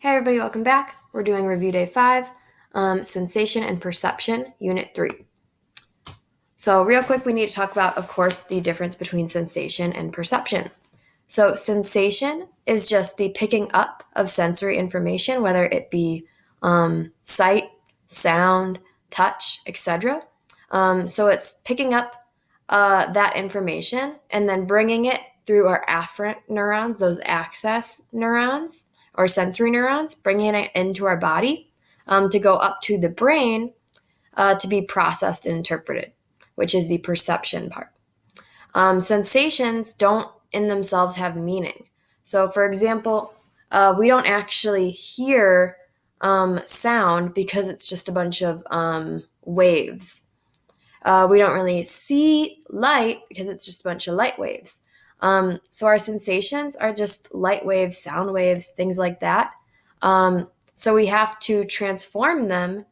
Hey everybody, welcome back. We're doing review day 5, sensation and perception, unit 3. So real quick, we need to talk about, of course, the difference between sensation and perception. So sensation is just the picking up of sensory information, whether it be sight, sound, touch, etc. So it's picking up that information and then bringing it through our afferent neurons, those access neurons or sensory neurons, bringing it into our body to go up to the brain to be processed and interpreted, which is the perception part. Sensations don't in themselves have meaning. So, for example, we don't actually hear sound because it's just a bunch of waves. We don't really see light because it's just a bunch of light waves. So our sensations are just light waves, sound waves, things like that. So we have to transform them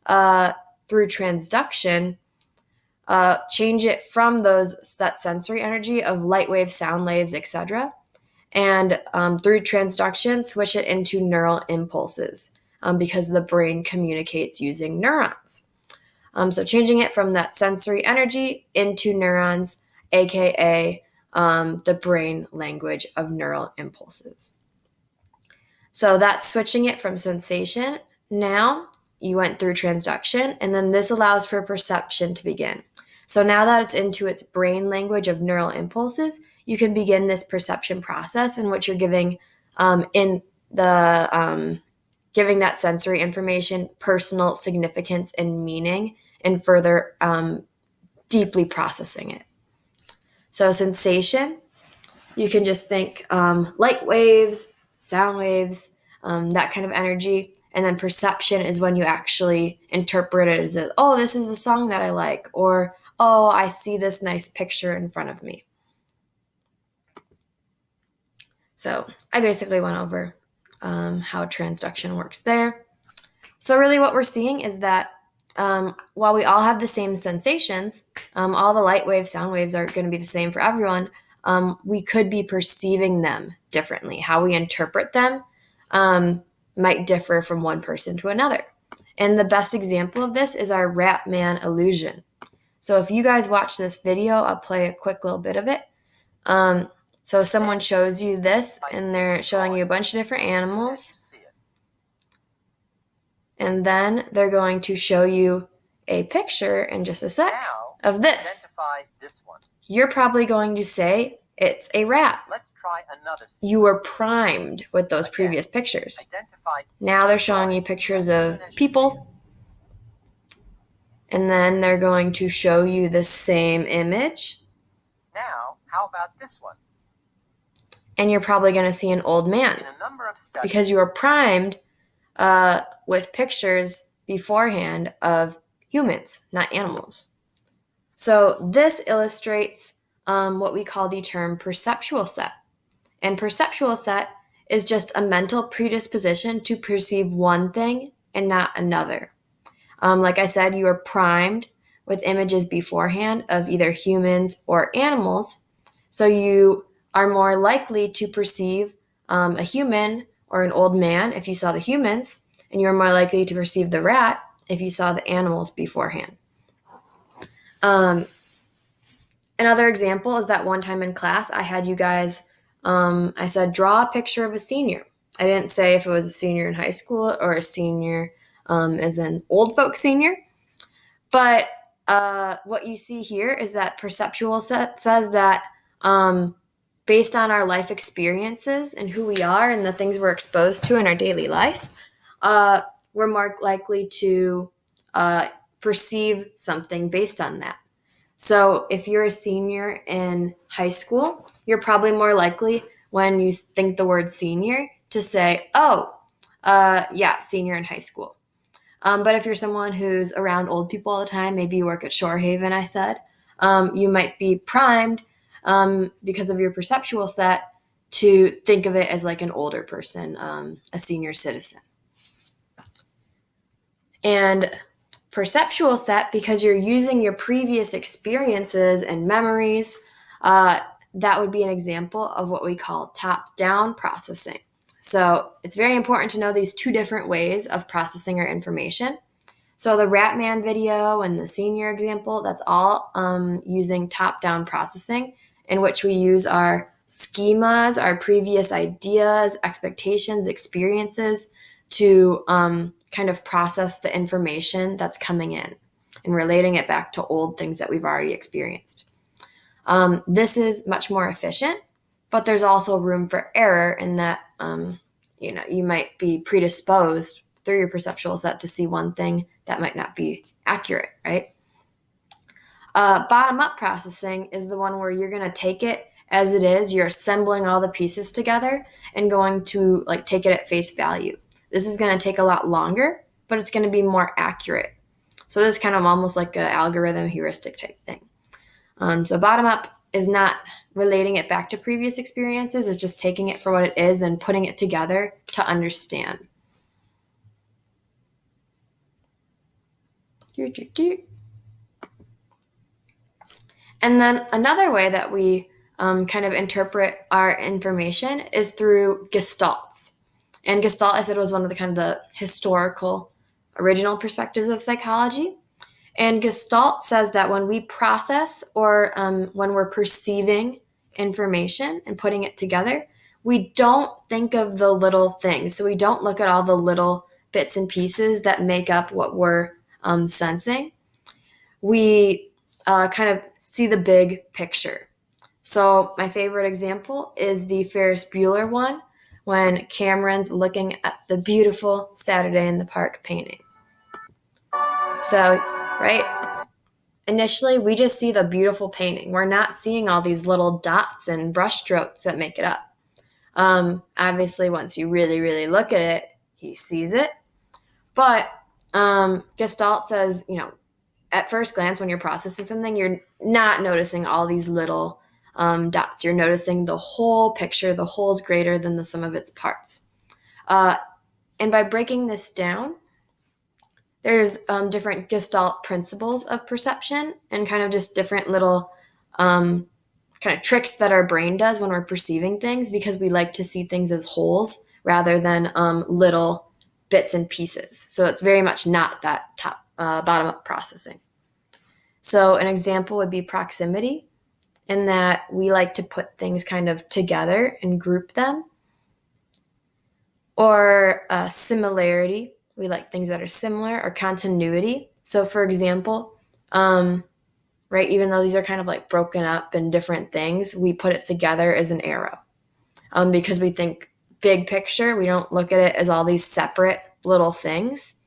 through transduction, change it from that sensory energy of light waves, sound waves, etc., and through transduction, switch it into neural impulses because the brain communicates using neurons. So changing it from that sensory energy into neurons, aka the brain language of neural impulses. So that's switching it from sensation. Now you went through transduction, and then this allows for perception to begin. So now that it's into its brain language of neural impulses, you can begin this perception process in which you're giving giving that sensory information personal significance and meaning, and further deeply processing it. So sensation, you can just think light waves, sound waves, that kind of energy. And then perception is when you actually interpret it as, oh, this is a song that I like, or, oh, I see this nice picture in front of me. So I basically went over how transduction works there. So really what we're seeing is that while we all have the same sensations, all the light waves, sound waves are going to be the same for everyone. We could be perceiving them differently. How we interpret them might differ from one person to another. And the best example of this is our Rat Man illusion. So if you guys watch this video, I'll play a quick little bit of it. So someone shows you this, and they're showing you a bunch of different animals. And then they're going to show you a picture in just a sec of this. You're probably going to say it's a rat. Let's try another. You were primed with those previous pictures. Now they're showing you pictures of people. And then they're going to show you the same image. Now, how about this one? And you're probably going to see an old man because you were primed with pictures beforehand of humans, not animals. So this illustrates what we call the term perceptual set. And perceptual set is just a mental predisposition to perceive one thing and not another. Like I said, you are primed with images beforehand of either humans or animals. So you are more likely to perceive a human or an old man if you saw the humans, and you're more likely to perceive the rat if you saw the animals beforehand. Another example is that one time in class, I had you guys, I said, draw a picture of a senior. I didn't say if it was a senior in high school or a senior as an old folk senior. But what you see here is that perceptual set says that based on our life experiences and who we are and the things we're exposed to in our daily life, we're more likely to perceive something based on that. So if you're a senior in high school, you're probably more likely when you think the word senior to say, oh, yeah, senior in high school. But if you're someone who's around old people all the time, maybe you work at Shorehaven, I said, you might be primed because of your perceptual set to think of it as like an older person, a senior citizen. And perceptual set, because you're using your previous experiences and memories, that would be an example of what we call top-down processing. So it's very important to know these two different ways of processing our information. So the Ratman video and the senior example, that's all using top-down processing, in which we use our schemas, our previous ideas, expectations, experiences to kind of process the information that's coming in and relating it back to old things that we've already experienced. This is much more efficient, but there's also room for error in that you might be predisposed through your perceptual set to see one thing that might not be accurate, right? Bottom-up processing is the one where you're going to take it as it is. You're assembling all the pieces together and going to take it at face value. This is going to take a lot longer, but it's going to be more accurate. So this is kind of almost like an algorithm heuristic type thing. So bottom-up is not relating it back to previous experiences. It's just taking it for what it is and putting it together to understand. And then another way that we kind of interpret our information is through gestalts. And Gestalt, I said, was one of the historical original perspectives of psychology. And Gestalt says that when we process or when we're perceiving information and putting it together, we don't think of the little things. So we don't look at all the little bits and pieces that make up what we're sensing. We kind of see the big picture. So my favorite example is the Ferris Bueller one, when Cameron's looking at the beautiful Saturday in the Park painting. So, right, initially we just see the beautiful painting. We're not seeing all these little dots and brush strokes that make it up. Obviously, once you really, really look at it, he sees it. But Gestalt says, at first glance, when you're processing something, you're not noticing all these little dots. You're noticing the whole picture. The whole is greater than the sum of its parts. And by breaking this down, there's different Gestalt principles of perception and kind of just different little kind of tricks that our brain does when we're perceiving things, because we like to see things as wholes rather than little bits and pieces. So it's very much not that bottom-up processing. So an example would be proximity, in that we like to put things kind of together and group them. Or similarity, we like things that are similar. Or continuity. So for example, right, even though these are kind of broken up in different things, we put it together as an arrow. Because we think big picture, we don't look at it as all these separate little things.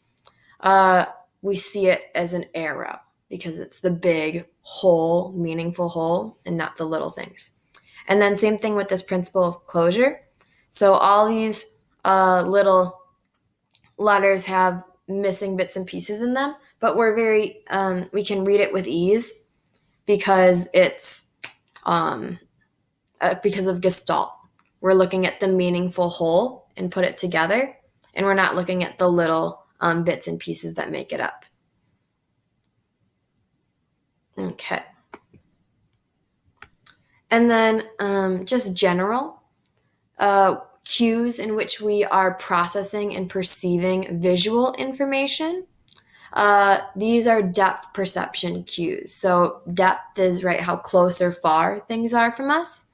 We see it as an arrow because it's the big whole, meaningful whole, and not the little things. And then same thing with this principle of closure. So all these little letters have missing bits and pieces in them, but we can read it with ease because it's because of Gestalt. We're looking at the meaningful whole and put it together, and we're not looking at the little bits and pieces that make it up. Okay. And then just general cues in which we are processing and perceiving visual information. These are depth perception cues. So depth is, right, how close or far things are from us.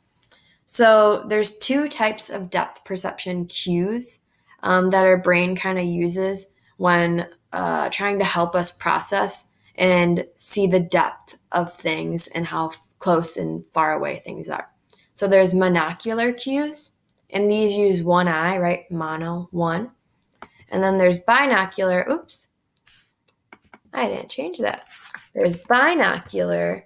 So there's two types of depth perception cues that our brain kind of uses when trying to help us process and see the depth of things and how close and far away things are. So there's monocular cues, and these use one eye, right? Mono, one. And then there's binocular, I didn't change that. There's binocular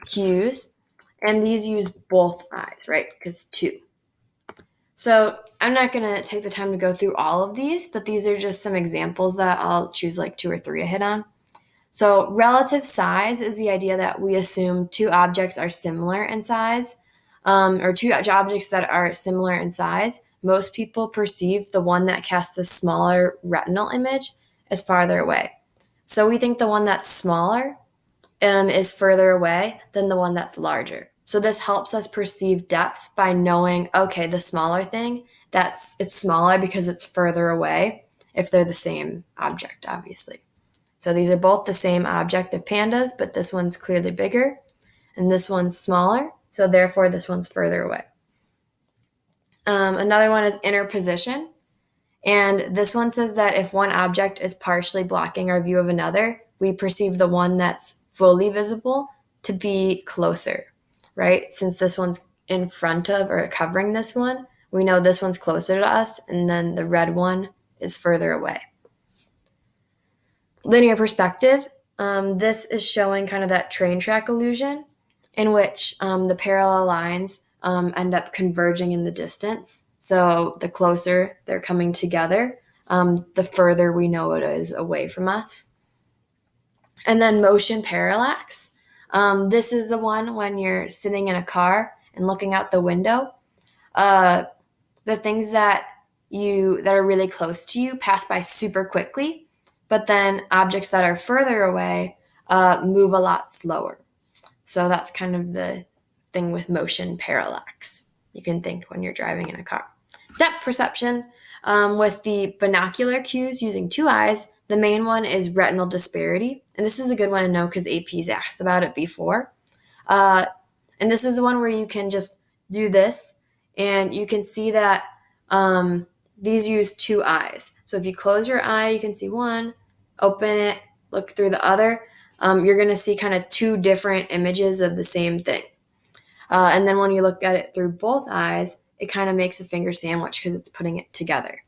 cues, and these use both eyes, right? Because two. So I'm not going to take the time to go through all of these, but these are just some examples that I'll choose 2 or 3 to hit on. So relative size is the idea that we assume two objects are similar in size, or two objects that are similar in size. Most people perceive the one that casts the smaller retinal image as farther away. So we think the one that's smaller is further away than the one that's larger. So this helps us perceive depth by knowing, okay, the smaller thing, it's smaller because it's further away if they're the same object, obviously. So these are both the same object of pandas, but this one's clearly bigger and this one's smaller. So therefore, this one's further away. Another one is interposition. And this one says that if one object is partially blocking our view of another, we perceive the one that's fully visible to be closer, right? Since this one's in front of or covering this one, we know this one's closer to us, and then the red one is further away. Linear perspective. This is showing kind of that train track illusion in which the parallel lines end up converging in the distance. So the closer they're coming together, the further we know it is away from us. And then motion parallax. This is the one when you're sitting in a car and looking out the window. The things that are really close to you pass by super quickly, but then objects that are further away move a lot slower. So that's kind of the thing with motion parallax. You can think when you're driving in a car. Depth perception, with the binocular cues using two eyes, the main one is retinal disparity. And this is a good one to know because AP's asked about it before. And this is the one where you can just do this and you can see that these use two eyes. So if you close your eye, you can see one, open it, look through the other. You're going to see kind of two different images of the same thing. And then when you look at it through both eyes, it kind of makes a finger sandwich because it's putting it together.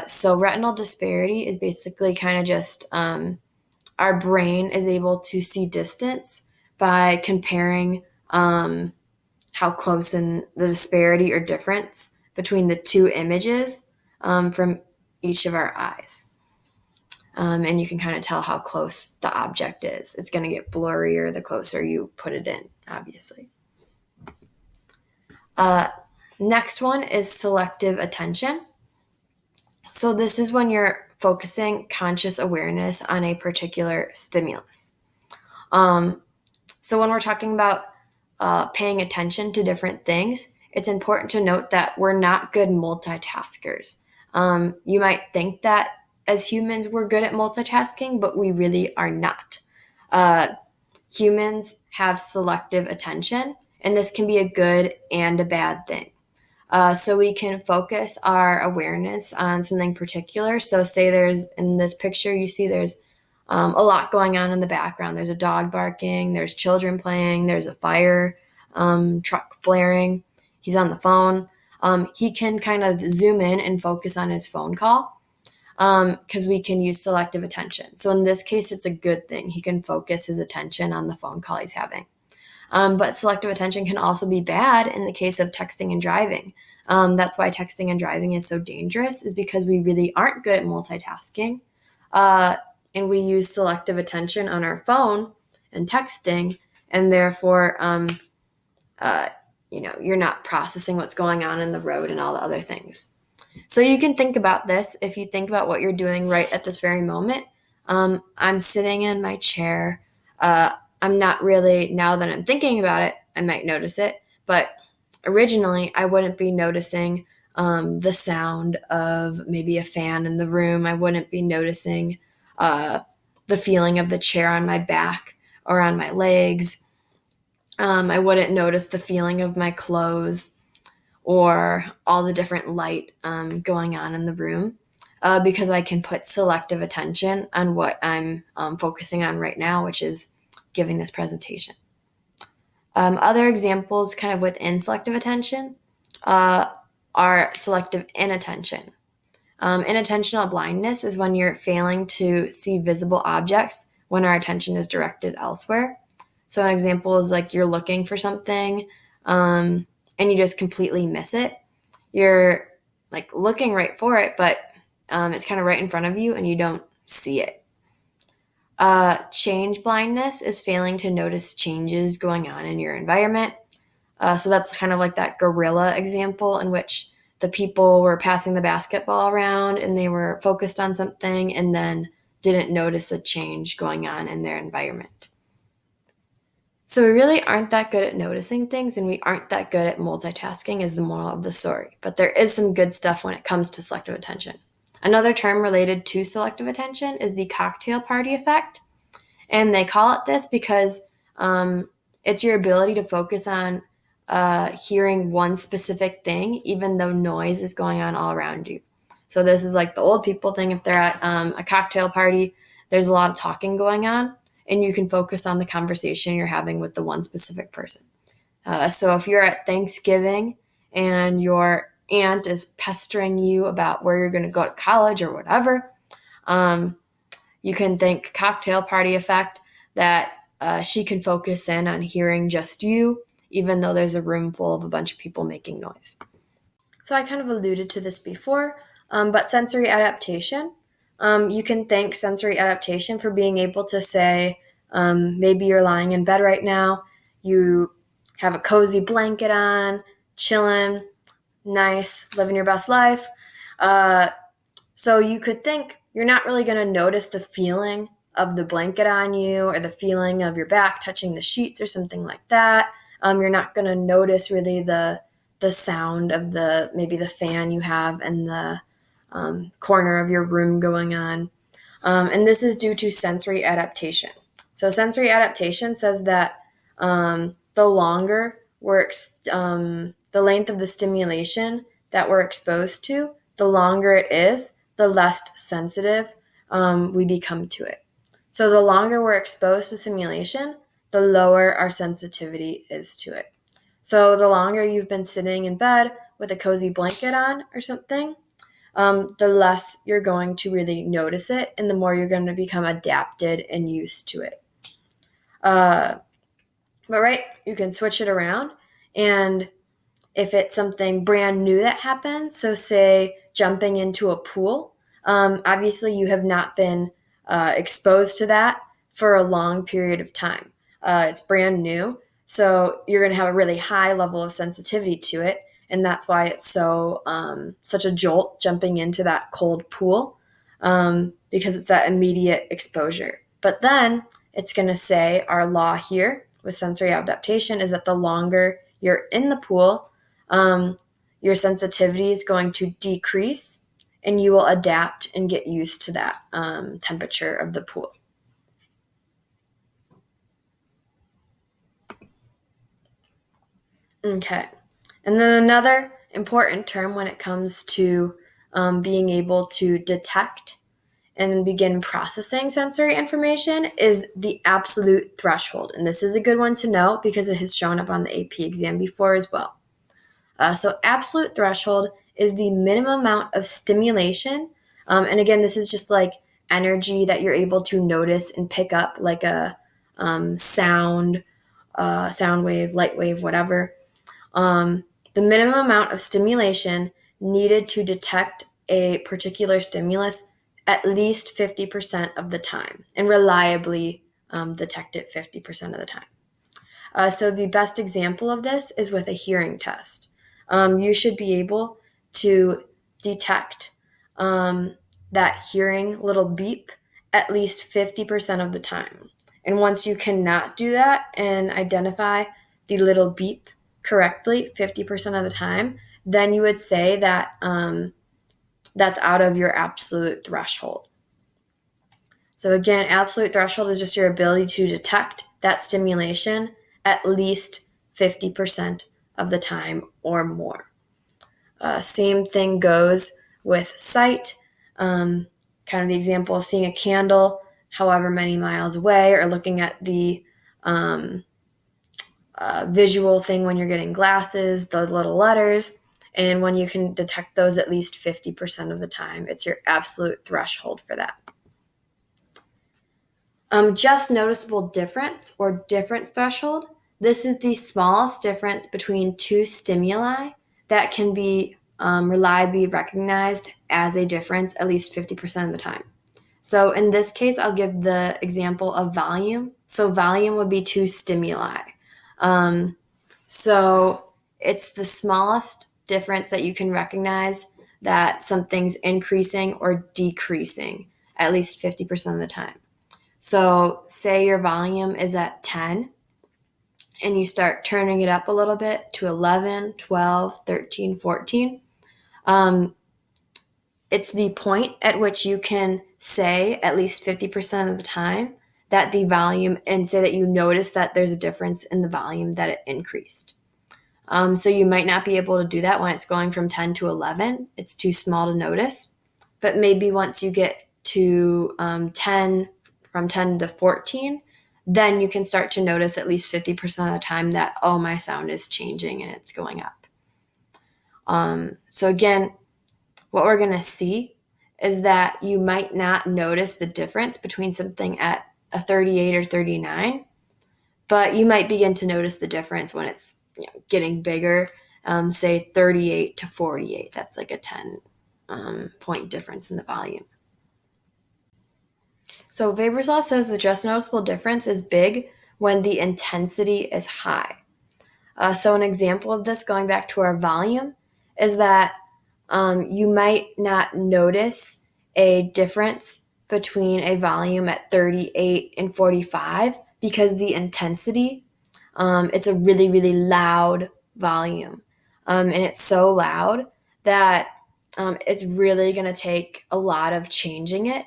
So retinal disparity is basically kind of just our brain is able to see distance by comparing how close in the disparity or difference between the two images from each of our eyes. And you can kind of tell how close the object is. It's going to get blurrier the closer you put it in, obviously. Next one is selective attention. So this is when you're focusing conscious awareness on a particular stimulus. So when we're talking about paying attention to different things, it's important to note that we're not good multitaskers. You might think that as humans we're good at multitasking, but we really are not. Humans have selective attention, and this can be a good and a bad thing. So we can focus our awareness on something particular. So say there's, in this picture, you see there's a lot going on in the background. There's a dog barking, there's children playing, there's a fire truck blaring. He's on the phone. He can kind of zoom in and focus on his phone call because we can use selective attention. So in this case, it's a good thing. He can focus his attention on the phone call he's having. But selective attention can also be bad in the case of texting and driving. That's why texting and driving is so dangerous, is because we really aren't good at multitasking. And we use selective attention on our phone and texting, and therefore, you're not processing what's going on in the road and all the other things. So you can think about this if you think about what you're doing right at this very moment. I'm sitting in my chair. I'm not really, now that I'm thinking about it, I might notice it, but originally I wouldn't be noticing the sound of maybe a fan in the room. I wouldn't be noticing the feeling of the chair on my back or on my legs. I wouldn't notice the feeling of my clothes or all the different light going on in the room because I can put selective attention on what I'm focusing on right now, which is giving this presentation. Other examples kind of within selective attention are selective inattention. Inattentional blindness is when you're failing to see visible objects when our attention is directed elsewhere. So an example is like you're looking for something and you just completely miss it. You're like looking right for it, but it's kind of right in front of you and you don't see it. Change blindness is failing to notice changes going on in your environment. So that's kind of like that gorilla example in which the people were passing the basketball around and they were focused on something and then didn't notice a change going on in their environment. So we really aren't that good at noticing things, and we aren't that good at multitasking is the moral of the story. But there is some good stuff when it comes to selective attention. Another term related to selective attention is the cocktail party effect. And they call it this because it's your ability to focus on hearing one specific thing, even though noise is going on all around you. So this is like the old people thing. If they're at a cocktail party, there's a lot of talking going on, and you can focus on the conversation you're having with the one specific person. So if you're at Thanksgiving and your aunt is pestering you about where you're going to go to college or whatever, you can think cocktail party effect that she can focus in on hearing just you, even though there's a room full of a bunch of people making noise. So I kind of alluded to this before, but sensory adaptation. You can thank sensory adaptation for being able to say, maybe you're lying in bed right now, you have a cozy blanket on, chilling, nice, living your best life. So you could think you're not really going to notice the feeling of the blanket on you or the feeling of your back touching the sheets or something like that. You're not going to notice really the sound of maybe the fan you have in the corner of your room going on. And this is due to sensory adaptation. So sensory adaptation says that the longer the length of the stimulation that we're exposed to, the longer it is, the less sensitive we become to it. So the longer we're exposed to stimulation, the lower our sensitivity is to it. So the longer you've been sitting in bed with a cozy blanket on or something, the less you're going to really notice it, and the more you're going to become adapted and used to it. But right, you can switch it around, and if it's something brand new that happens, so say jumping into a pool, obviously you have not been exposed to that for a long period of time. It's brand new, so you're going to have a really high level of sensitivity to it, and that's why it's such a jolt jumping into that cold pool, because it's that immediate exposure. But then it's going to say our law here with sensory adaptation is that the longer you're in the pool, your sensitivity is going to decrease, and you will adapt and get used to that temperature of the pool. Okay. And then another important term when it comes to being able to detect and begin processing sensory information is the absolute threshold. And this is a good one to know because it has shown up on the AP exam before as well. So absolute threshold is the minimum amount of stimulation. And again, this is just like energy that you're able to notice and pick up, like a sound wave, light wave, whatever. The minimum amount of stimulation needed to detect a particular stimulus at least 50% of the time, and reliably detect it 50% of the time. So the best example of this is with a hearing test. You should be able to detect that hearing little beep at least 50% of the time. And once you cannot do that and identify the little beep correctly 50% of the time, then you would say that that's out of your absolute threshold. So again, absolute threshold is just your ability to detect that stimulation at least 50% of the time or more. Same thing goes with sight. Kind of the example of seeing a candle however many miles away, or looking at the visual thing when you're getting glasses, the little letters. And when you can detect those at least 50% of the time, it's your absolute threshold for that. Just noticeable difference or difference threshold. This is the smallest difference between two stimuli that can be reliably recognized as a difference at least 50% of the time. So in this case, I'll give the example of volume. So volume would be two stimuli. So it's the smallest difference that you can recognize that something's increasing or decreasing at least 50% of the time. So say your volume is at 10 and you start turning it up a little bit to 11, 12, 13, 14, it's the point at which you can say at least 50% of the time that the volume, and say that you notice that there's a difference in the volume that it increased. So you might not be able to do that when it's going from 10 to 11. It's too small to notice. But maybe once you get to 10, from 10 to 14, then you can start to notice at least 50% of the time that, oh, my sound is changing and it's going up. So again, what we're going to see is that you might not notice the difference between something at a 38 or 39, but you might begin to notice the difference when it's getting bigger, say 38 to 48. That's like a 10 point difference in the volume. So Weber's law says the just noticeable difference is big when the intensity is high. So an example of this, going back to our volume, is that you might not notice a difference between a volume at 38 and 45 because the intensity, it's a really, really loud volume. And it's so loud that it's really going to take a lot of changing it,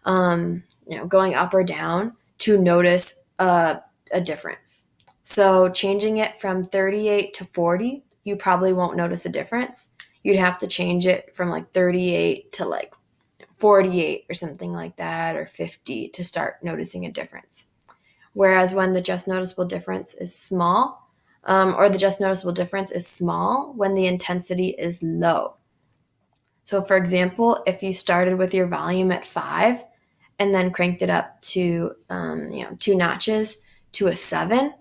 going up or down to notice a difference. So changing it from 38 to 40, you probably won't notice a difference. You'd have to change it from like 38 to like 48 or something like that, or 50 to start noticing a difference. Whereas when the just noticeable difference is small, or the just noticeable difference is small when the intensity is low. So for example, if you started with your volume at 5 and then cranked it up to 2 notches to a 7,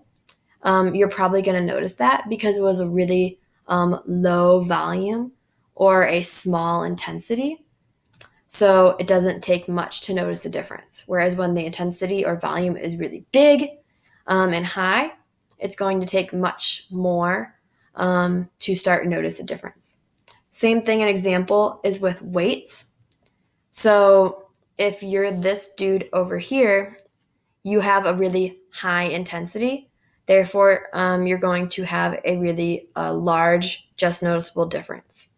you're probably going to notice that because it was a really low volume or a small intensity. So it doesn't take much to notice a difference. Whereas when the intensity or volume is really big and high, it's going to take much more to start to notice a difference. Same thing, an example is with weights. So if you're this dude over here, you have a really high intensity. Therefore, you're going to have a really large, just noticeable difference.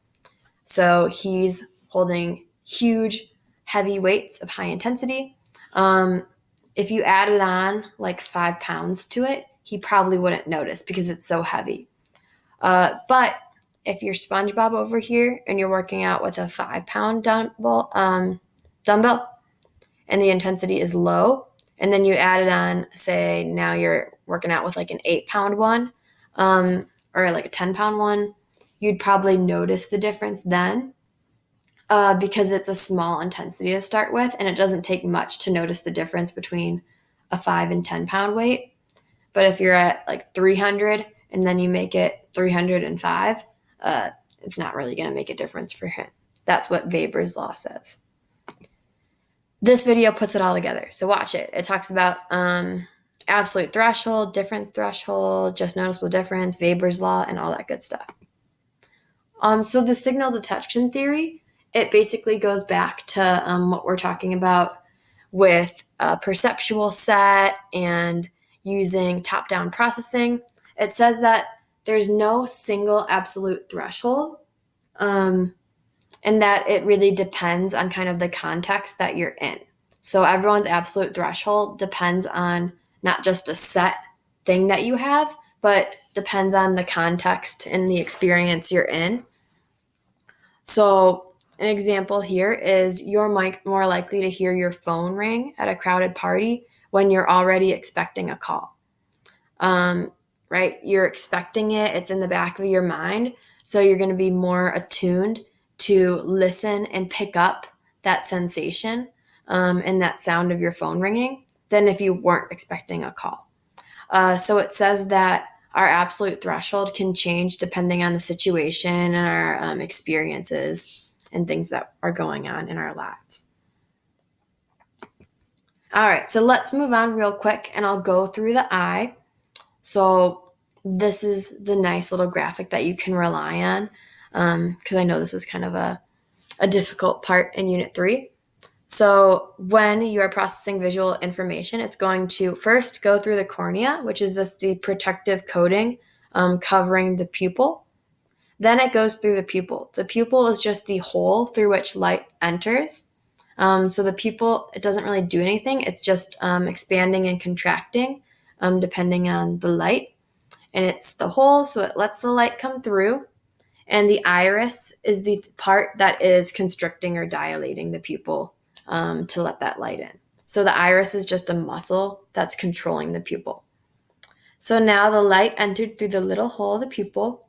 So he's holding huge, heavy weights of high intensity. If you added on like 5 pounds to it, he probably wouldn't notice because it's so heavy. But if you're SpongeBob over here and you're working out with a 5-pound dumbbell, and the intensity is low, and then you added on, say now you're working out with like an 8-pound one, or like a 10-pound one, you'd probably notice the difference then, because it's a small intensity to start with, and it doesn't take much to notice the difference between a 5 and 10-pound weight. But if you're at like 300 and then you make it 305, it's not really going to make a difference for him. That's what Weber's law says. This video puts it all together, so watch it. It talks about absolute threshold, difference threshold, just noticeable difference, Weber's law, and all that good stuff. So the signal detection theory, it basically goes back to what we're talking about with perceptual set and using top-down processing. It says that there's no single absolute threshold, and that it really depends on kind of the context that you're in. So everyone's absolute threshold depends on not just a set thing that you have, but depends on the context and the experience you're in. So an example here is you're more likely to hear your phone ring at a crowded party when you're already expecting a call. Right? You're expecting it. It's in the back of your mind. So you're going to be more attuned to listen and pick up that sensation and that sound of your phone ringing than if you weren't expecting a call. So it says that our absolute threshold can change depending on the situation and our experiences and things that are going on in our lives. All right, so let's move on real quick and I'll go through the eye. So this is the nice little graphic that you can rely on, because I know this was kind of a difficult part in Unit 3. So when you are processing visual information, it's going to first go through the cornea, which is the protective coating covering the pupil. Then it goes through the pupil. The pupil is just the hole through which light enters. So the pupil, it doesn't really do anything. It's just expanding and contracting depending on the light. And it's the hole, so it lets the light come through. And the iris is the part that is constricting or dilating the pupil to let that light in. So the iris is just a muscle that's controlling the pupil. So now the light entered through the little hole of the pupil,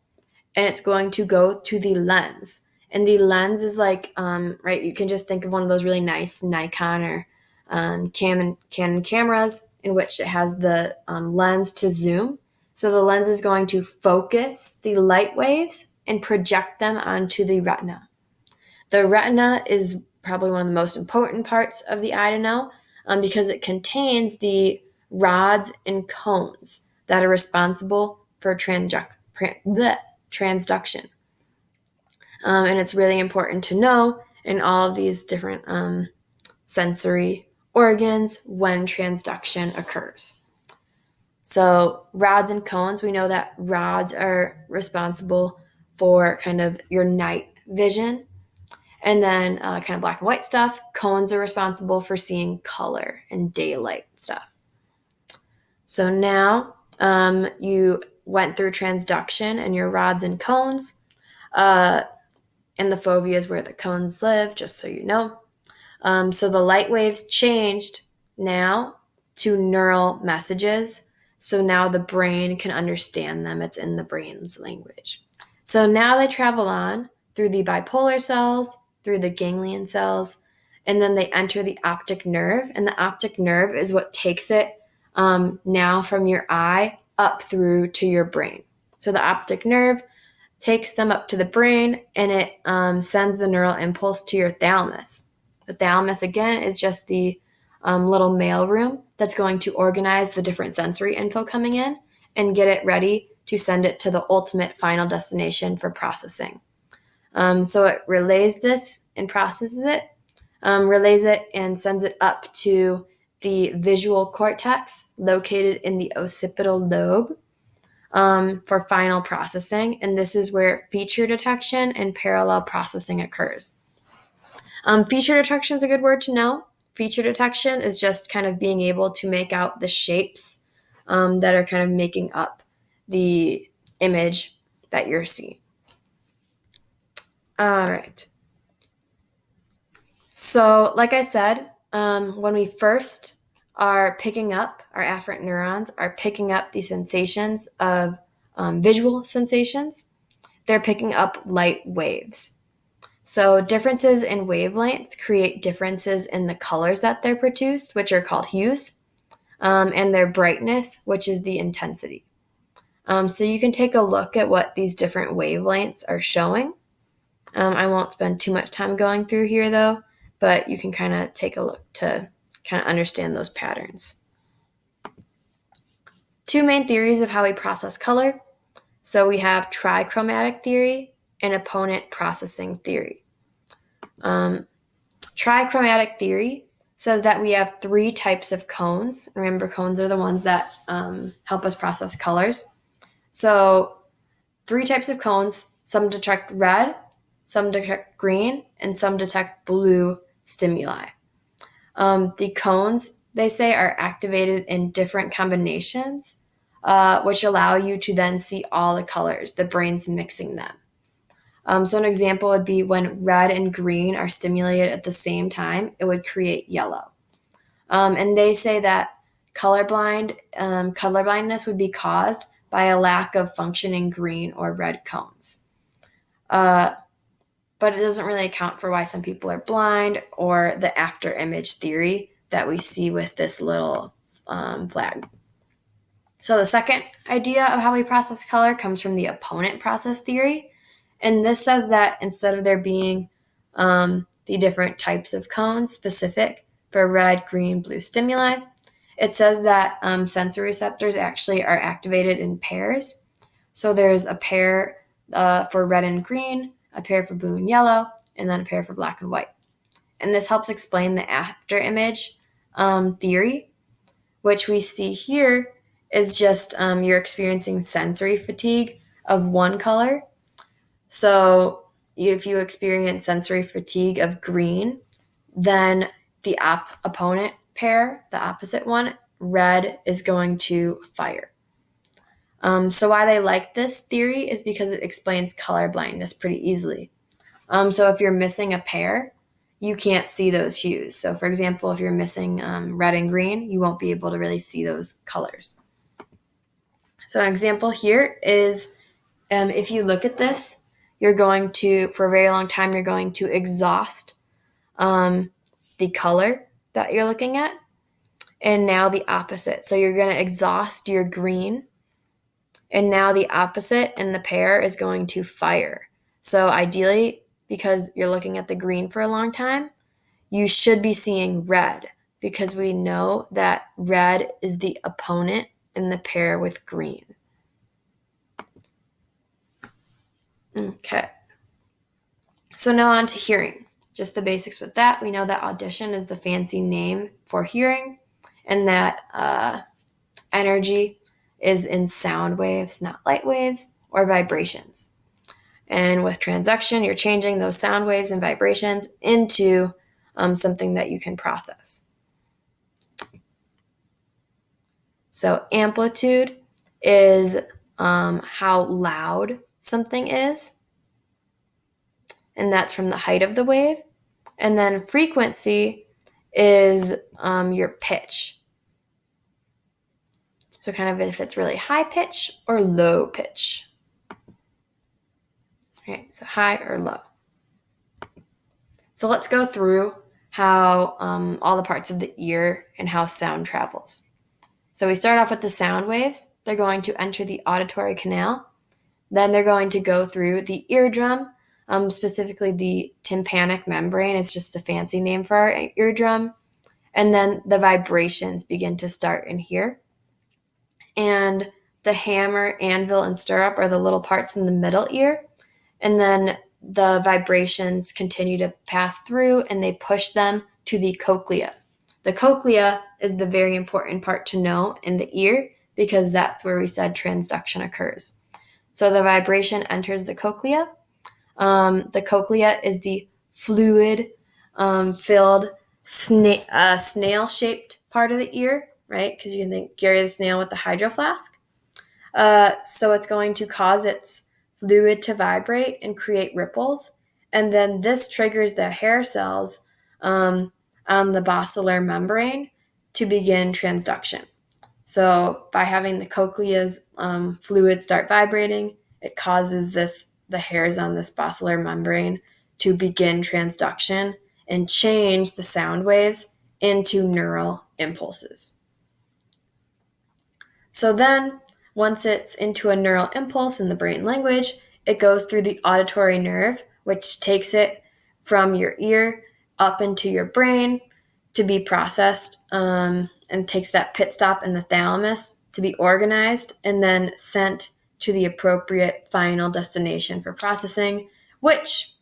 and it's going to go to the lens. And the lens is like, right, you can just think of one of those really nice Nikon or Canon cameras in which it has the lens to zoom. So the lens is going to focus the light waves and project them onto the retina. The retina is probably one of the most important parts of the eye to know because it contains the rods and cones that are responsible for transduction. And it's really important to know in all of these different sensory organs when transduction occurs. So rods and cones, we know that rods are responsible for kind of your night vision. And then kind of black and white stuff. Cones are responsible for seeing color and daylight stuff. So now you went through transduction and your rods and cones. And the fovea is where the cones live, just so you know. So the light waves changed now to neural messages. So now the brain can understand them. It's in the brain's language. So now they travel on through the bipolar cells, through the ganglion cells, and then they enter the optic nerve. And the optic nerve is what takes it now from your eye up through to your brain. So the optic nerve takes them up to the brain, and it sends the neural impulse to your thalamus. The thalamus, again, is just the little mailroom that's going to organize the different sensory info coming in and get it ready to send it to the ultimate final destination for processing. So it relays this and processes it, relays it and sends it up to the visual cortex located in the occipital lobe for final processing. And this is where feature detection and parallel processing occurs. Feature detection is a good word to know. Feature detection is just kind of being able to make out the shapes that are kind of making up the image that you're seeing. All right. So, like I said, when we first are picking up, our afferent neurons are picking up the sensations of visual sensations, they're picking up light waves. So differences in wavelengths create differences in the colors that they're produced, which are called hues, and their brightness, which is the intensity. So you can take a look at what these different wavelengths are showing. I won't spend too much time going through here though, but you can kind of take a look to kind of understand those patterns. Two main theories of how we process color. So we have trichromatic theory and opponent processing theory. Trichromatic theory says that we have three types of cones. Remember, cones are the ones that help us process colors. So three types of cones. Some detect red, some detect green, and some detect blue stimuli. The cones, they say, are activated in different combinations, which allow you to then see all the colors. The brain's mixing them. So an example would be when red and green are stimulated at the same time, it would create yellow. And they say that colorblindness would be caused by a lack of functioning green or red cones. But it doesn't really account for why some people are blind or the after image theory that we see with this little flag. So the second idea of how we process color comes from the opponent process theory. And this says that instead of there being the different types of cones specific for red, green, blue stimuli, it says that sensory receptors actually are activated in pairs. So there's a pair for red and green, a pair for blue and yellow, and then a pair for black and white. And this helps explain the after image theory, which we see here is just you're experiencing sensory fatigue of one color. So if you experience sensory fatigue of green, then the opponent pair, the opposite one, red, is going to fire. So why they like this theory is because it explains color blindness pretty easily. So if you're missing a pair, you can't see those hues. So for example, if you're missing red and green, you won't be able to really see those colors. So an example here is if you look at this, you're going to, for a very long time, you're going to exhaust the color that you're looking at, and now the opposite. So you're going to exhaust your green, and now the opposite in the pair is going to fire. So ideally, because you're looking at the green for a long time, you should be seeing red, because we know that red is the opponent in the pair with green. Okay. So now on to hearing. Just the basics with that. We know that audition is the fancy name for hearing, and that energy is in sound waves, not light waves or vibrations. And with transduction, you're changing those sound waves and vibrations into something that you can process. So amplitude is how loud something is, and that's from the height of the wave. And then frequency is your pitch. So kind of if it's really high pitch or low pitch. Okay, so high or low. So let's go through how all the parts of the ear and how sound travels. So we start off with the sound waves. They're going to enter the auditory canal. Then they're going to go through the eardrum, specifically the tympanic membrane. It's just the fancy name for our eardrum. And then the vibrations begin to start in here. And the hammer, anvil, and stirrup are the little parts in the middle ear. And then the vibrations continue to pass through, and they push them to the cochlea. The cochlea is the very important part to know in the ear, because that's where we said transduction occurs. So the vibration enters the cochlea. The cochlea is the fluid filled snail-shaped part of the ear, right? Because you can think Gary the snail with the hydro flask. So it's going to cause its fluid to vibrate and create ripples. And then this triggers the hair cells on the basilar membrane to begin transduction. So by having the cochlea's fluid start vibrating, it causes the hairs on this basilar membrane to begin transduction and change the sound waves into neural impulses. So then, once it's into a neural impulse in the brain language, it goes through the auditory nerve, which takes it from your ear up into your brain to be processed, and takes that pit stop in the thalamus to be organized and then sent to the appropriate final destination for processing, which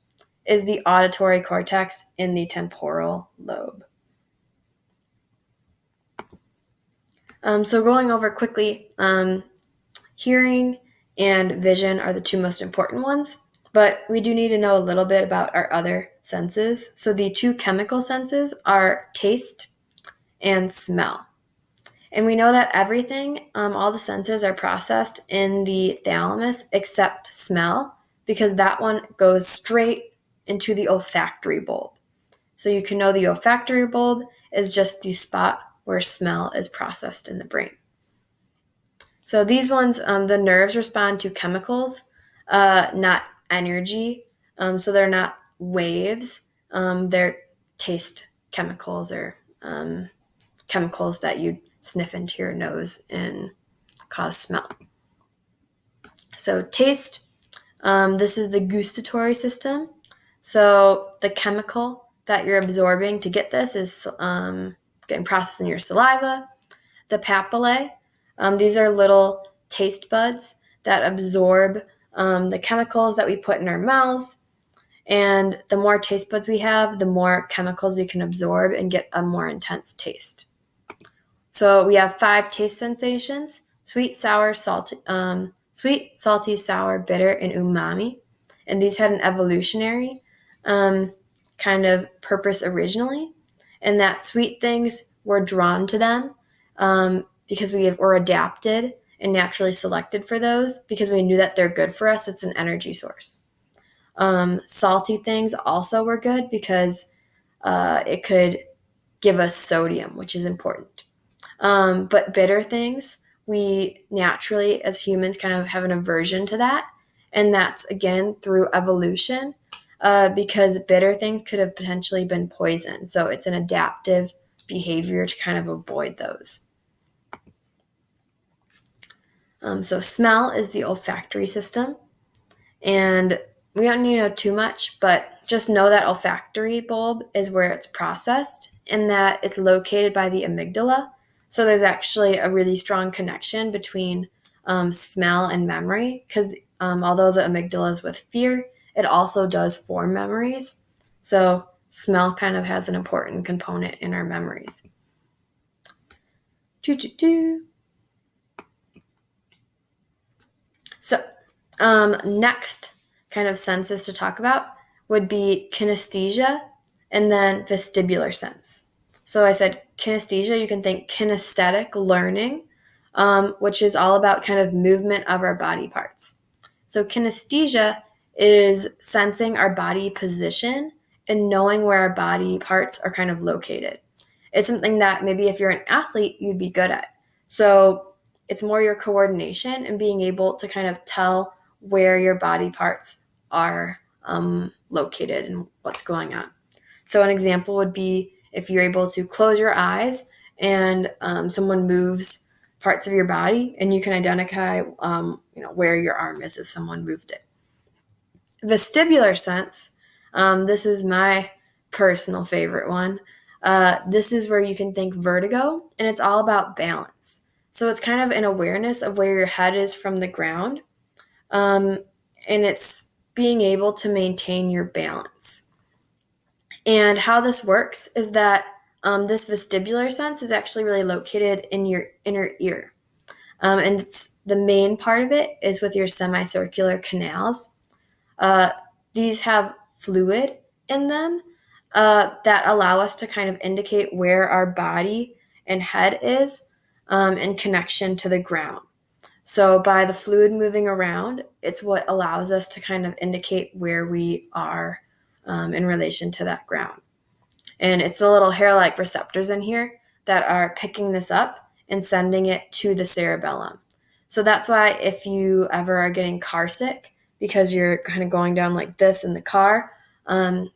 is the auditory cortex in the temporal lobe. So going over quickly, hearing and vision are the two most important ones, but we do need to know a little bit about our other senses. So the two chemical senses are taste and smell. And we know that everything, all the senses are processed in the thalamus except smell, because that one goes straight into the olfactory bulb. So you can know the olfactory bulb is just the spot where smell is processed in the brain. So these ones, the nerves respond to chemicals, not energy. So they're not waves. They're taste chemicals, or chemicals that you sniff into your nose and cause smell. So taste, this is the gustatory system. So the chemical that you're absorbing to get this is getting processed in your saliva. The papillae, these are little taste buds that absorb the chemicals that we put in our mouths. And the more taste buds we have, the more chemicals we can absorb and get a more intense taste. So we have 5 taste sensations: sweet, sour, salty, sour, bitter, and umami. And these had an evolutionary kind of purpose originally, and that sweet things were drawn to them because we were adapted and naturally selected for those because we knew that they're good for us. It's an energy source. Salty things also were good because it could give us sodium, which is important. But bitter things, we naturally, as humans, kind of have an aversion to that. And that's, again, through evolution, because bitter things could have potentially been poison. So it's an adaptive behavior to kind of avoid those. So smell is the olfactory system. And we don't need to know too much, but just know that olfactory bulb is where it's processed and that it's located by the amygdala. So there's actually a really strong connection between smell and memory because although the amygdala is with fear, it also does form memories. So smell kind of has an important component in our memories. So next kind of senses to talk about would be kinesthesia and then vestibular sense. So I said kinesthesia, you can think kinesthetic learning, which is all about kind of movement of our body parts. So kinesthesia is sensing our body position and knowing where our body parts are kind of located. It's something that maybe if you're an athlete, you'd be good at. So it's more your coordination and being able to kind of tell where your body parts are located and what's going on. So an example would be if you're able to close your eyes and someone moves parts of your body and you can identify where your arm is if someone moved it. Vestibular sense, this is my personal favorite one. This is where you can think vertigo, and it's all about balance. So it's kind of an awareness of where your head is from the ground, and it's being able to maintain your balance. And how this works is that this vestibular sense is actually really located in your inner ear. And the main part of it is with your semicircular canals. These have fluid in them that allow us to kind of indicate where our body and head is in connection to the ground. So by the fluid moving around, it's what allows us to kind of indicate where we are in relation to that ground. And it's the little hair-like receptors in here that are picking this up and sending it to the cerebellum. So that's why if you ever are getting car sick because you're kind of going down like this in the car, and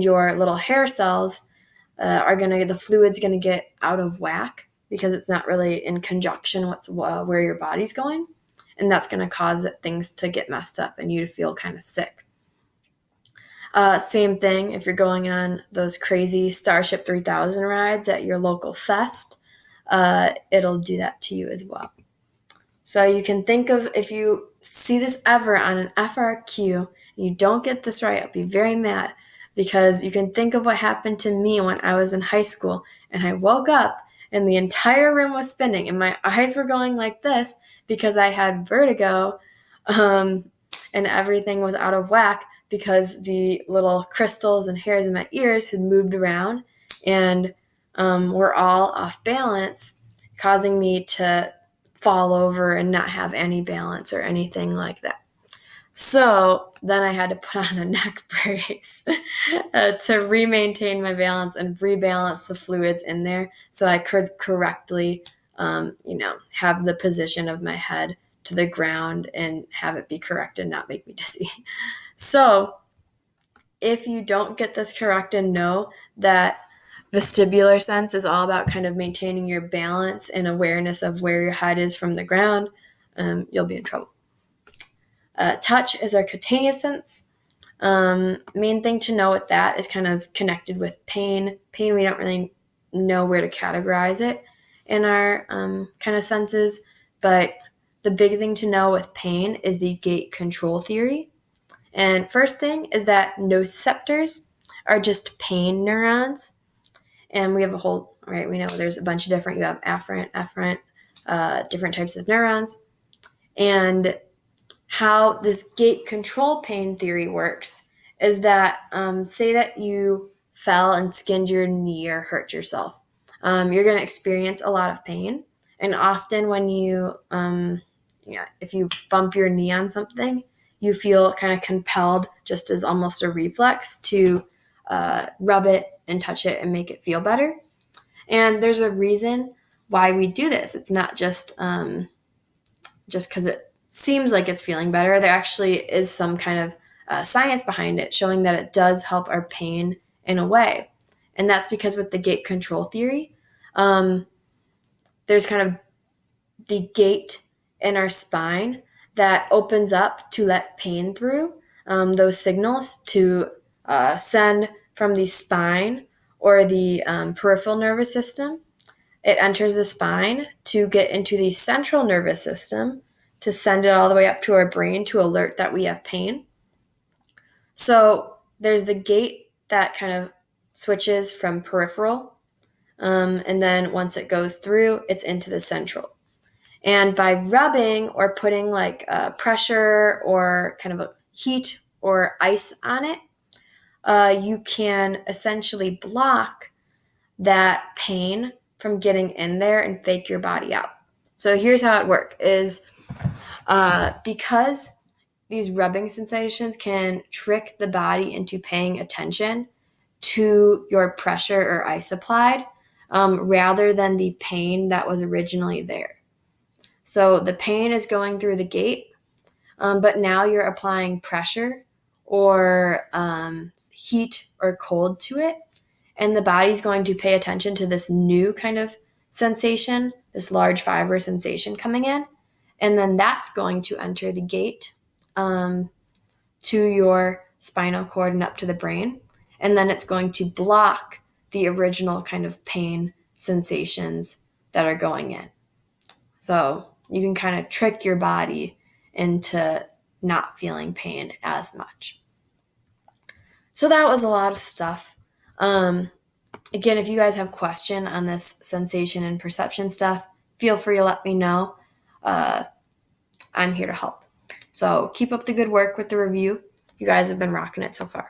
your little hair cells the fluid's gonna get out of whack because it's not really in conjunction with where your body's going, and that's gonna cause things to get messed up and you to feel kind of sick. Same thing if you're going on those crazy Starship 3000 rides at your local fest, it'll do that to you as well. So you can think of, if you see this ever on an FRQ and you don't get this right, I'll be very mad, because you can think of what happened to me when I was in high school and I woke up and the entire room was spinning and my eyes were going like this because I had vertigo, and everything was out of whack because the little crystals and hairs in my ears had moved around and were all off balance, causing me to fall over and not have any balance or anything like that. So then I had to put on a neck brace to re-maintain my balance and rebalance the fluids in there so I could correctly, have the position of my head to the ground and have it be correct and not make me dizzy. So if you don't get this correct, and know that vestibular sense is all about kind of maintaining your balance and awareness of where your head is from the ground, you'll be in trouble. Touch is our cutaneous sense. Main thing to know with that is kind of connected with pain. Pain, we don't really know where to categorize it in our kind of senses, but the big thing to know with pain is the gate control theory. And first thing is that nociceptors are just pain neurons. And we have we know there's a bunch of different, you have afferent, efferent, different types of neurons. And how this gait control pain theory works is that, say that you fell and skinned your knee or hurt yourself. You're going to experience a lot of pain. And often when if you bump your knee on something, you feel kind of compelled, just as almost a reflex, to rub it and touch it and make it feel better. And there's a reason why we do this. It's not just because it seems like it's feeling better. There actually is some kind of science behind it showing that it does help our pain in a way. And that's because with the gait control theory, there's kind of the gate in our spine that opens up to let pain through, those signals to send from the spine or the peripheral nervous system. It enters the spine to get into the central nervous system to send it all the way up to our brain to alert that we have pain. So there's the gate that kind of switches from peripheral, and then once it goes through, it's into the central. And by rubbing or putting like pressure or kind of a heat or ice on it, you can essentially block that pain from getting in there and fake your body out. So here's how it works is because these rubbing sensations can trick the body into paying attention to your pressure or ice applied, rather than the pain that was originally there. So the pain is going through the gate, but now you're applying pressure or heat or cold to it. And the body's going to pay attention to this new kind of sensation, this large fiber sensation coming in. And then that's going to enter the gate to your spinal cord and up to the brain. And then it's going to block the original kind of pain sensations that are going in. So you can kind of trick your body into not feeling pain as much. So that was a lot of stuff. Again, if you guys have question on this sensation and perception stuff, feel free to let me know. I'm here to help. So keep up the good work with the review. You guys have been rocking it so far.